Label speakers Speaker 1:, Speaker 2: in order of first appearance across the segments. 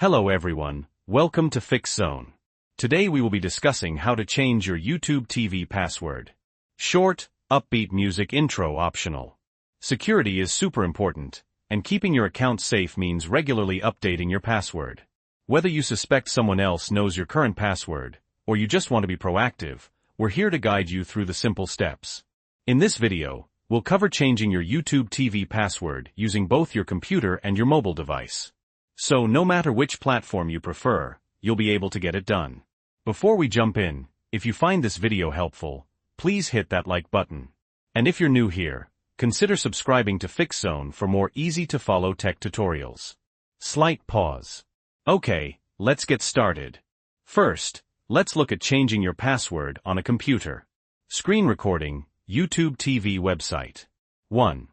Speaker 1: Hello everyone, welcome to Fix Zone. Today we will be discussing how to change your YouTube TV password. Short, upbeat music intro optional. Security is super important, and keeping your account safe means regularly updating your password. Whether you suspect someone else knows your current password, or you just want to be proactive, we're here to guide you through the simple steps. In this video, we'll cover changing your YouTube TV password using both your computer and your mobile device. So no matter which platform you prefer, you'll be able to get it done. Before we jump in, if you find this video helpful, please hit that like button. And if you're new here, consider subscribing to Fix Zone for more easy-to-follow tech tutorials. Slight pause. Okay, let's get started. First, let's look at changing your password on a computer. Screen recording, YouTube TV website. 1.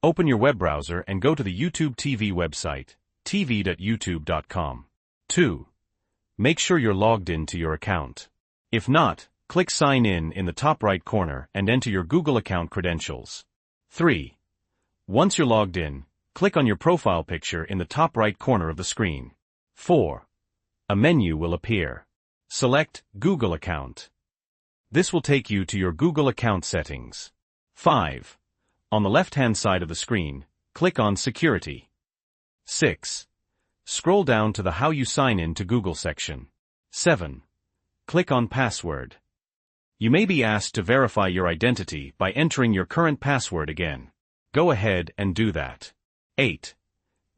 Speaker 1: Open your web browser and go to the YouTube TV website, tv.youtube.com. 2. Make sure you're logged in to your account. If not, click Sign in the top right corner and enter your Google account credentials. 3. Once you're logged in, click on your profile picture in the top right corner of the screen. 4. A menu will appear. Select Google account. This will take you to your Google account settings. 5. On the left-hand side of the screen, click on Security. 6. Scroll down to the How You Sign In to Google section. 7. Click on Password. You may be asked to verify your identity by entering your current password again. Go ahead and do that. 8.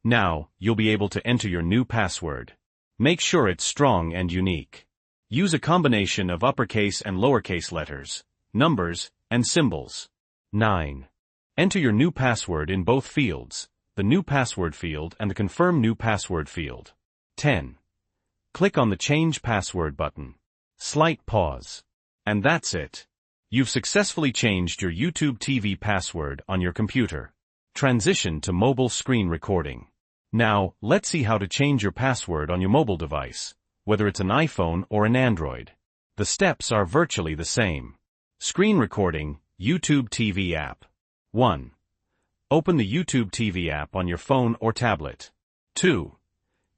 Speaker 1: Now, you'll be able to enter your new password. Make sure it's strong and unique. Use a combination of uppercase and lowercase letters, numbers, and symbols. 9. Enter your new password in both fields, the New Password field and the Confirm New Password field. 10. Click on the Change Password button. Slight pause. And that's it. You've successfully changed your YouTube TV password on your computer. Transition to mobile screen recording. Now, let's see how to change your password on your mobile device, whether it's an iPhone or an Android. The steps are virtually the same. Screen recording, YouTube TV app. 1. Open the YouTube TV app on your phone or tablet. 2.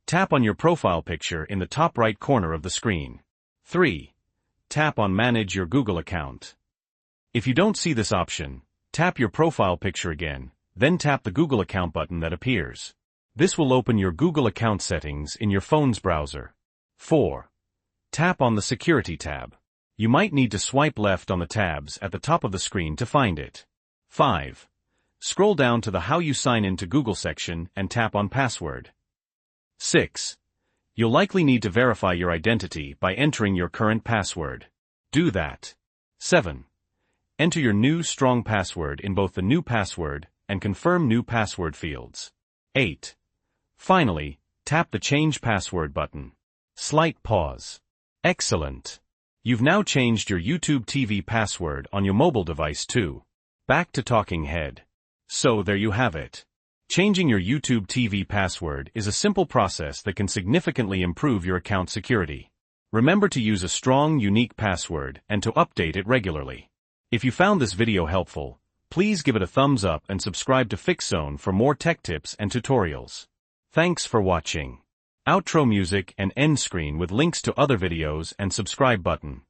Speaker 1: Tap on your profile picture in the top right corner of the screen. 3. Tap on Manage your Google account. If you don't see this option, tap your profile picture again, then tap the Google account button that appears. This will open your Google account settings in your phone's browser. 4. Tap on the Security tab. You might need to swipe left on the tabs at the top of the screen to find it. 5. Scroll down to the How You Sign In to Google section and tap on Password. 6. You'll likely need to verify your identity by entering your current password. Do that. 7. Enter your new strong password in both the New Password and Confirm New Password fields. 8. Finally, tap the Change Password button. Slight pause. Excellent. You've now changed your YouTube TV password on your mobile device too. Back to talking head. So there you have it. Changing your YouTube TV password is a simple process that can significantly improve your account security. Remember to use a strong, unique password and to update it regularly. If you found this video helpful, please give it a thumbs up and subscribe to Fix Zone for more tech tips and tutorials. Thanks for watching. Outro music and end screen with links to other videos and subscribe button.